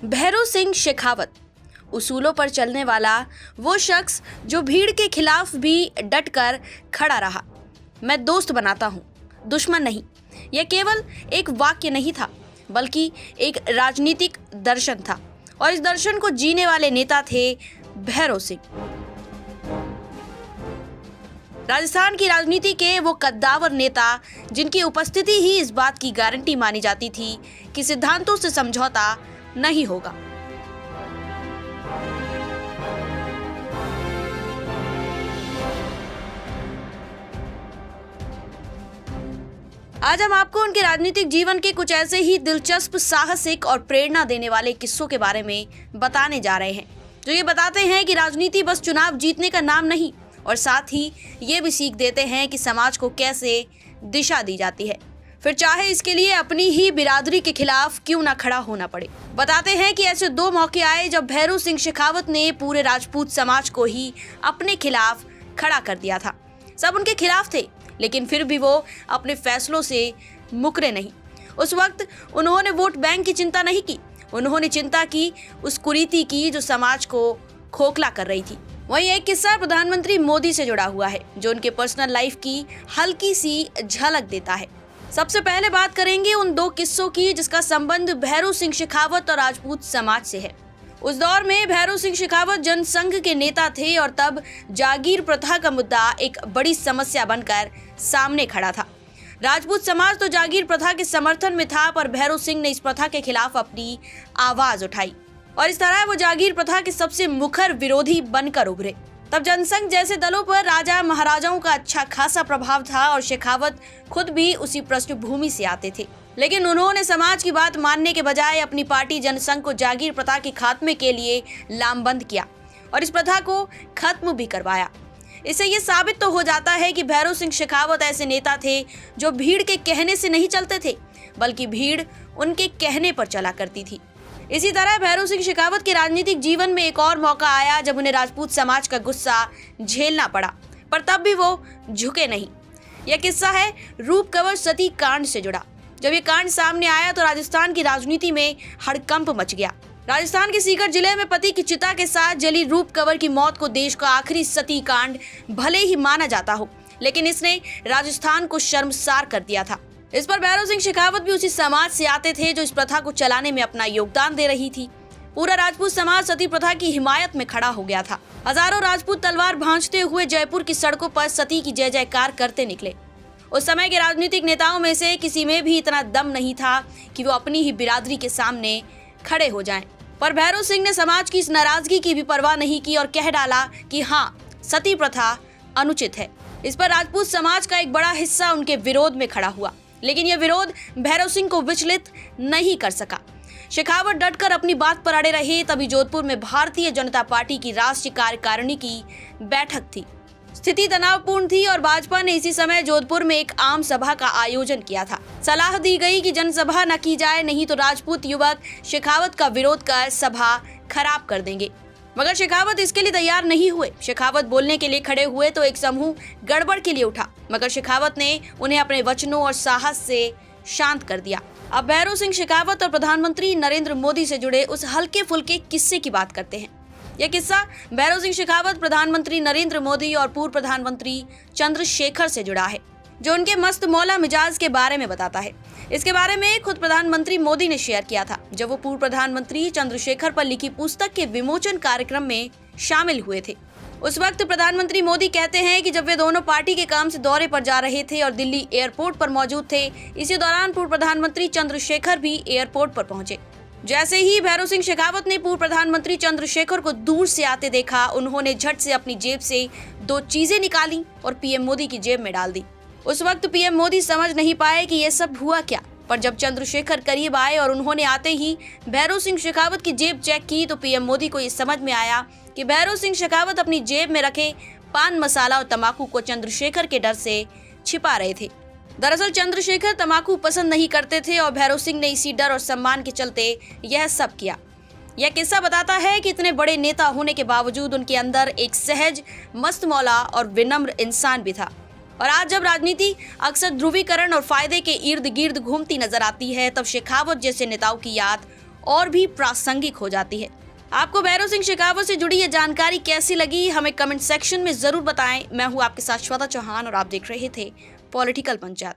भैरों सिंह शेखावत, उसूलों पर चलने वाला वो शख्स जो भीड़ के खिलाफ भी डटकर खड़ा रहा। मैं दोस्त बनाता हूँ, दुश्मन नहीं। यह केवल एक वाक्य नहीं था, बल्कि एक राजनीतिक दर्शन था, और इस दर्शन को जीने वाले नेता थे भैरों सिंह। राजस्थान की राजनीति के वो कद्दावर नेता जिनकी उपस्थिति ही इस बात की गारंटी मानी जाती थी कि सिद्धांतों से समझौता नहीं होगा। आज हम आपको उनके राजनीतिक जीवन के कुछ ऐसे ही दिलचस्प, साहसिक और प्रेरणा देने वाले किस्सों के बारे में बताने जा रहे हैं, जो ये बताते हैं कि राजनीति बस चुनाव जीतने का नाम नहीं, और साथ ही ये भी सीख देते हैं कि समाज को कैसे दिशा दी जाती है, फिर चाहे इसके लिए अपनी ही बिरादरी के खिलाफ क्यों ना खड़ा होना पड़े। बताते हैं कि ऐसे दो मौके आए जब भैरों सिंह शेखावत ने पूरे राजपूत समाज को ही अपने खिलाफ खड़ा कर दिया था। सब उनके खिलाफ थे, लेकिन फिर भी वो अपने फैसलों से मुकरे नहीं। उस वक्त उन्होंने वोट बैंक की चिंता नहीं की, उन्होंने चिंता की उस कुरीति की जो समाज को खोखला कर रही थी। वहीं एक किस्सा प्रधानमंत्री मोदी से जुड़ा हुआ है, जो उनके पर्सनल लाइफ की हल्की सी झलक देता है। सबसे पहले बात करेंगे उन दो किस्सों की जिसका संबंध भैरों सिंह शेखावत और राजपूत समाज से है। उस दौर में भैरों सिंह शेखावत जनसंघ के नेता थे और तब जागीर प्रथा का मुद्दा एक बड़ी समस्या बनकर सामने खड़ा था। राजपूत समाज तो जागीर प्रथा के समर्थन में था, पर भैरों सिंह ने इस प्रथा के खिलाफ अपनी आवाज उठाई और इस तरह वो जागीर प्रथा के सबसे मुखर विरोधी बनकर उभरे। तब जनसंघ जैसे दलों पर राजा महाराजाओं का अच्छा खासा प्रभाव था और शेखावत खुद भी उसी पृष्ठभूमि से आते थे, लेकिन उन्होंने समाज की बात मानने के बजाय अपनी पार्टी जनसंघ को जागीर प्रथा के खात्मे के लिए लामबंद किया और इस प्रथा को खत्म भी करवाया। इससे ये साबित तो हो जाता है कि भैरों सिंह शेखावत ऐसे नेता थे जो भीड़ के कहने से नहीं चलते थे, बल्कि भीड़ उनके कहने पर चला करती थी। इसी तरह भैरों सिंह शेखावत के राजनीतिक जीवन में एक और मौका आया जब उन्हें राजपूत समाज का गुस्सा झेलना पड़ा, पर तब भी वो झुके नहीं। यह किस्सा है रूप कंवर सती कांड से जुड़ा। जब ये कांड सामने आया तो राजस्थान की राजनीति में हड़कंप मच गया। राजस्थान के सीकर जिले में पति की चिता के साथ जली रूप कंवर की मौत को देश का आखिरी सती कांड भले ही माना जाता हो, लेकिन इसने राजस्थान को शर्मसार कर दिया था। इस पर भैरों सिंह शेखावत भी उसी समाज से आते थे जो इस प्रथा को चलाने में अपना योगदान दे रही थी। पूरा राजपूत समाज सती प्रथा की हिमायत में खड़ा हो गया था। हजारों राजपूत तलवार भांजते हुए जयपुर की सड़कों पर सती की जय जयकार करते निकले। उस समय के राजनीतिक नेताओं में से किसी में भी इतना दम नहीं था कि वो अपनी ही बिरादरी के सामने खड़े हो जाएं। पर भैरों सिंह ने समाज की इस नाराजगी की भी परवाह नहीं की और कह डाला कि हाँ, सती प्रथा अनुचित है। इस पर राजपूत समाज का एक बड़ा हिस्सा उनके विरोध में खड़ा हुआ, लेकिन यह विरोध भैरों सिंह को विचलित नहीं कर सका। शेखावत डटकर अपनी बात पर अड़े रहे। तभी जोधपुर में भारतीय जनता पार्टी की राष्ट्रीय कार्यकारिणी की बैठक थी। स्थिति तनावपूर्ण थी और भाजपा ने इसी समय जोधपुर में एक आम सभा का आयोजन किया था। सलाह दी गई कि जनसभा न की जाए, नहीं तो राजपूत युवक शेखावत का विरोध कर सभा खराब कर देंगे। मगर शेखावत इसके लिए तैयार नहीं हुए। शेखावत बोलने के लिए खड़े हुए तो एक समूह गड़बड़ के लिए उठा, मगर शेखावत ने उन्हें अपने वचनों और साहस से शांत कर दिया। अब भैरों सिंह शेखावत और प्रधानमंत्री नरेंद्र मोदी से जुड़े उस हल्के फुल्के किस्से की बात करते हैं। यह किस्सा भैरों सिंह शेखावत, प्रधानमंत्री नरेंद्र मोदी और पूर्व प्रधानमंत्री चंद्रशेखर से जुड़ा है, जो उनके मस्त मौला मिजाज के बारे में बताता है। इसके बारे में खुद प्रधानमंत्री मोदी ने शेयर किया था जब वो पूर्व प्रधानमंत्री चंद्रशेखर पर लिखी पुस्तक के विमोचन कार्यक्रम में शामिल हुए थे। उस वक्त प्रधानमंत्री मोदी कहते हैं कि जब वे दोनों पार्टी के काम से दौरे पर जा रहे थे और दिल्ली एयरपोर्ट पर मौजूद थे, इसी दौरान पूर्व प्रधानमंत्री चंद्रशेखर भी एयरपोर्ट पर पहुंचे। जैसे ही भैरों सिंह शेखावत ने पूर्व प्रधानमंत्री चंद्रशेखर को दूर से आते देखा, उन्होंने झट से अपनी जेब से 2 चीजें निकाली और पीएम मोदी की जेब में डाल दी। उस वक्त पीएम मोदी समझ नहीं पाए कि यह सब हुआ क्या, पर जब चंद्रशेखर करीब आए और उन्होंने आते ही भैरों सिंह शेखावत की जेब चेक की तो पीएम मोदी को ये समझ में आया कि भैरों सिंह शेखावत अपनी जेब में रखे पान मसाला और तंबाकू को चंद्रशेखर के डर से छिपा रहे थे। दरअसल चंद्रशेखर तंबाकू पसंद नहीं करते थे और भैरों सिंह ने इसी डर और सम्मान के चलते यह सब किया। यह किस्सा बताता है कि इतने बड़े नेता होने के बावजूद उनके अंदर एक सहज, मस्त मौला और विनम्र इंसान भी था। और आज जब राजनीति अक्सर ध्रुवीकरण और फायदे के इर्द गिर्द घूमती नजर आती है, तब शेखावत जैसे नेताओं की याद और भी प्रासंगिक हो जाती है। आपको भैरव सिंह शेखावत से जुड़ी ये जानकारी कैसी लगी, हमें कमेंट सेक्शन में जरूर बताएं। मैं हूं आपके साथ श्वेता चौहान और आप देख रहे थे पॉलिटिकल पंचायत।